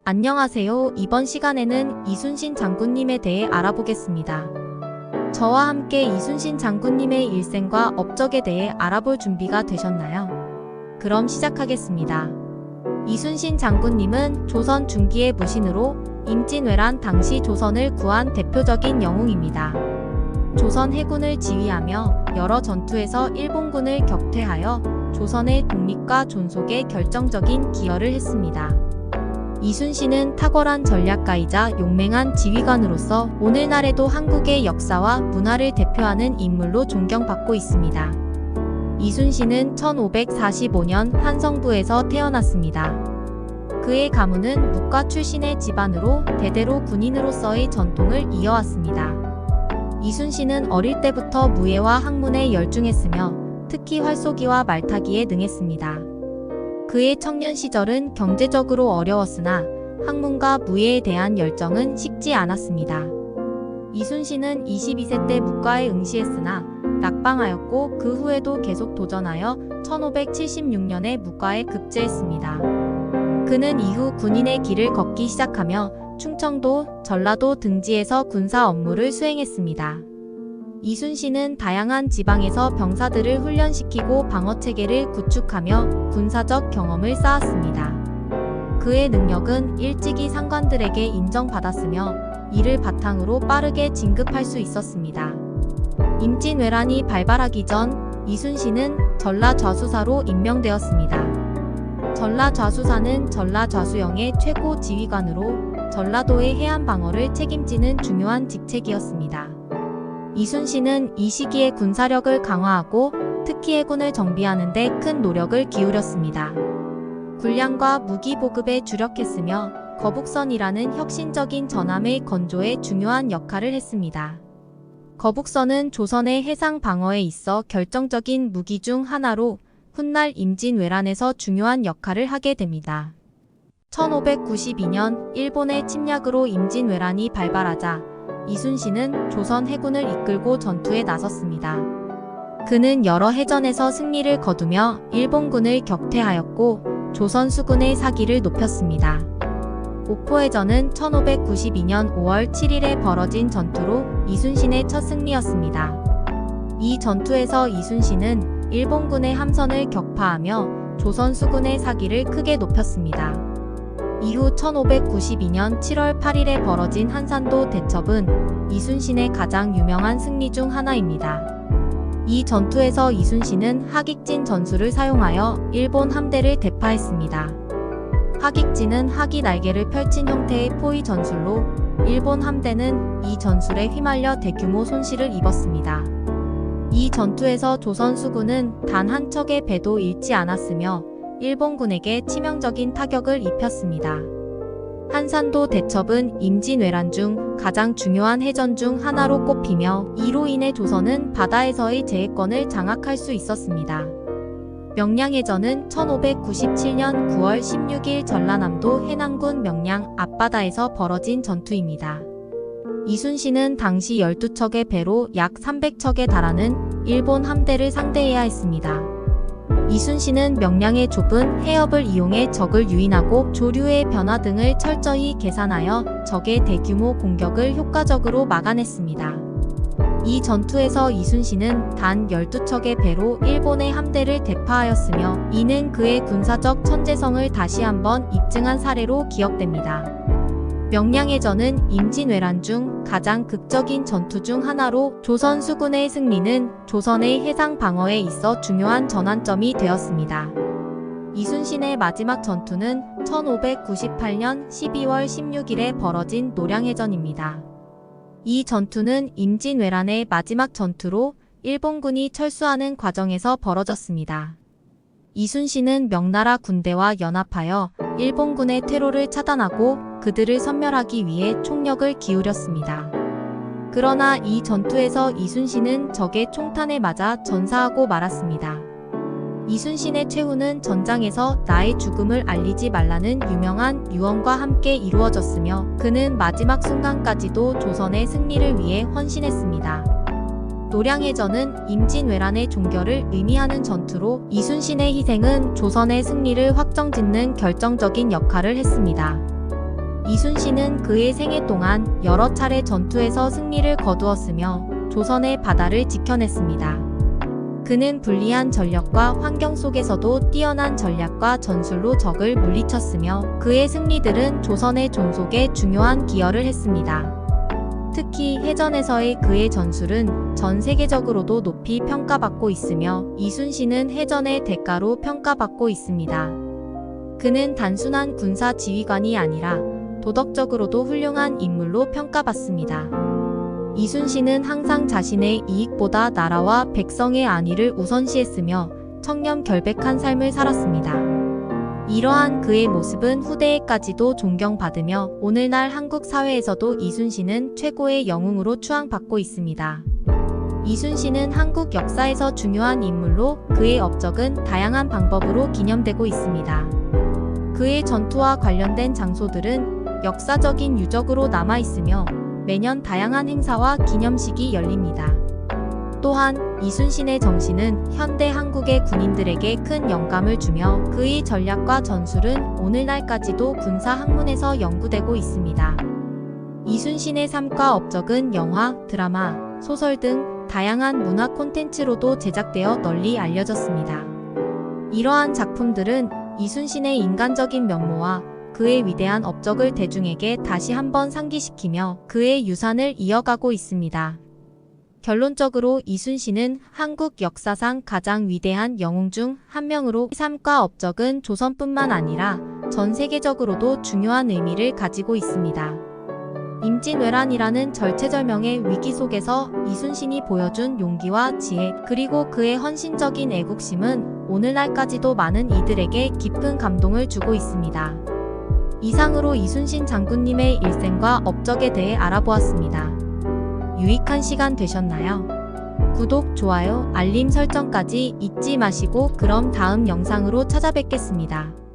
안녕하세요. 이번 시간에는 이순신 장군님에 대해 알아보겠습니다. 저와 함께 이순신 장군님의 일생과 업적에 대해 알아볼 준비가 되셨나요? 그럼 시작하겠습니다. 이순신 장군님은 조선 중기의 무신으로 임진왜란 당시 조선을 구한 대표적인 영웅입니다. 조선 해군을 지휘하며 여러 전투에서 일본군을 격퇴하여 조선의 독립과 존속에 결정적인 기여를 했습니다. 이순신은 탁월한 전략가이자 용맹한 지휘관으로서 오늘날에도 한국의 역사와 문화를 대표하는 인물로 존경받고 있습니다. 이순신은 1545년 한성부에서 태어났습니다. 그의 가문은 무과 출신의 집안으로 대대로 군인으로서의 전통을 이어왔습니다. 이순신은 어릴 때부터 무예와 학문에 열중했으며 특히 활쏘기와 말타기에 능했습니다. 그의 청년 시절은 경제적으로 어려웠으나 학문과 무예에 대한 열정은 식지 않았습니다. 이순신은 22세 때 무과에 응시했으나 낙방하였고 그 후에도 계속 도전하여 1576년에 무과에 급제했습니다. 그는 이후 군인의 길을 걷기 시작하며 충청도, 전라도 등지에서 군사 업무를 수행했습니다. 이순신은 다양한 지방에서 병사들을 훈련시키고 방어체계를 구축하며 군사적 경험을 쌓았습니다. 그의 능력은 일찍이 상관들에게 인정받았으며 이를 바탕으로 빠르게 진급할 수 있었습니다. 임진왜란이 발발하기 전 이순신은 전라좌수사로 임명되었습니다. 전라좌수사는 전라좌수영의 최고 지휘관으로 전라도의 해안 방어를 책임지는 중요한 직책이었습니다. 이순신은 이 시기에 군사력을 강화하고 특히 해군을 정비하는 데 큰 노력을 기울였습니다. 군량과 무기 보급에 주력했으며 거북선이라는 혁신적인 전함의 건조에 중요한 역할을 했습니다. 거북선은 조선의 해상 방어에 있어 결정적인 무기 중 하나로 훗날 임진왜란에서 중요한 역할을 하게 됩니다. 1592년 일본의 침략으로 임진왜란이 발발하자 이순신은 조선 해군을 이끌고 전투에 나섰습니다. 그는 여러 해전에서 승리를 거두며 일본군을 격퇴하였고 조선 수군의 사기를 높였습니다. 옥포해전은 1592년 5월 7일에 벌어진 전투로 이순신의 첫 승리였습니다. 이 전투에서 이순신은 일본군의 함선을 격파하며 조선 수군의 사기를 크게 높였습니다. 이후 1592년 7월 8일에 벌어진 한산도 대첩은 이순신의 가장 유명한 승리 중 하나입니다. 이 전투에서 이순신은 하깃진 전술을 사용하여 일본 함대를 대파했습니다. 하깃진은 하기 날개를 펼친 형태의 포위 전술로 일본 함대는 이 전술에 휘말려 대규모 손실을 입었습니다. 이 전투에서 조선 수군은 단 한 척의 배도 잃지 않았으며 일본군에게 치명적인 타격을 입혔습니다. 한산도 대첩은 임진왜란 중 가장 중요한 해전 중 하나로 꼽히며 이로 인해 조선은 바다에서의 제해권을 장악할 수 있었습니다. 명량해전은 1597년 9월 16일 전라남도 해남군 명량 앞바다에서 벌어진 전투입니다. 이순신은 당시 12척의 배로 약 300척에 달하는 일본 함대를 상대해야 했습니다. 이순신은 명량의 좁은 해협을 이용해 적을 유인하고 조류의 변화 등을 철저히 계산하여 적의 대규모 공격을 효과적으로 막아냈습니다. 이 전투에서 이순신은 단 12척의 배로 일본의 함대를 대파하였으며 이는 그의 군사적 천재성을 다시 한번 입증한 사례로 기억됩니다. 명량해전은 임진왜란 중 가장 극적인 전투 중 하나로 조선 수군의 승리는 조선의 해상 방어에 있어 중요한 전환점이 되었습니다. 이순신의 마지막 전투는 1598년 12월 16일에 벌어진 노량해전입니다. 이 전투는 임진왜란의 마지막 전투로 일본군이 철수하는 과정에서 벌어졌습니다. 이순신은 명나라 군대와 연합하여 일본군의 퇴로를 차단하고 그들을 섬멸하기 위해 총력을 기울였습니다. 그러나 이 전투에서 이순신은 적의 총탄에 맞아 전사하고 말았습니다. 이순신의 최후는 전장에서 나의 죽음을 알리지 말라는 유명한 유언과 함께 이루어졌으며 그는 마지막 순간까지도 조선의 승리를 위해 헌신했습니다. 노량해전은 임진왜란의 종결을 의미하는 전투로 이순신의 희생은 조선의 승리를 확정짓는 결정적인 역할을 했습니다. 이순신은 그의 생애 동안 여러 차례 전투에서 승리를 거두었으며 조선의 바다를 지켜냈습니다. 그는 불리한 전력과 환경 속에서도 뛰어난 전략과 전술로 적을 물리쳤으며 그의 승리들은 조선의 존속에 중요한 기여를 했습니다. 특히 해전에서의 그의 전술은 전 세계적으로도 높이 평가받고 있으며 이순신은 해전의 대가로 평가받고 있습니다. 그는 단순한 군사 지휘관이 아니라 도덕적으로도 훌륭한 인물로 평가받습니다. 이순신은 항상 자신의 이익보다 나라와 백성의 안위를 우선시했으며 청렴결백한 삶을 살았습니다. 이러한 그의 모습은 후대에까지도 존경받으며 오늘날 한국 사회에서도 이순신은 최고의 영웅으로 추앙받고 있습니다. 이순신은 한국 역사에서 중요한 인물로 그의 업적은 다양한 방법으로 기념되고 있습니다. 그의 전투와 관련된 장소들은 역사적인 유적으로 남아있으며 매년 다양한 행사와 기념식이 열립니다. 또한 이순신의 정신은 현대 한국의 군인들에게 큰 영감을 주며 그의 전략과 전술은 오늘날까지도 군사 학문에서 연구되고 있습니다. 이순신의 삶과 업적은 영화, 드라마, 소설 등 다양한 문화 콘텐츠로도 제작되어 널리 알려졌습니다. 이러한 작품들은 이순신의 인간적인 면모와 그의 위대한 업적을 대중에게 다시 한번 상기시키며 그의 유산을 이어가고 있습니다. 결론적으로 이순신은 한국 역사상 가장 위대한 영웅 중 한 명으로 삶과 업적은 조선뿐만 아니라 전 세계적으로도 중요한 의미를 가지고 있습니다. 임진왜란이라는 절체절명의 위기 속에서 이순신이 보여준 용기와 지혜, 그리고 그의 헌신적인 애국심은 오늘날까지도 많은 이들에게 깊은 감동을 주고 있습니다. 이상으로 이순신 장군님의 일생과 업적에 대해 알아보았습니다. 유익한 시간 되셨나요? 구독, 좋아요, 알림 설정까지 잊지 마시고 그럼 다음 영상으로 찾아뵙겠습니다.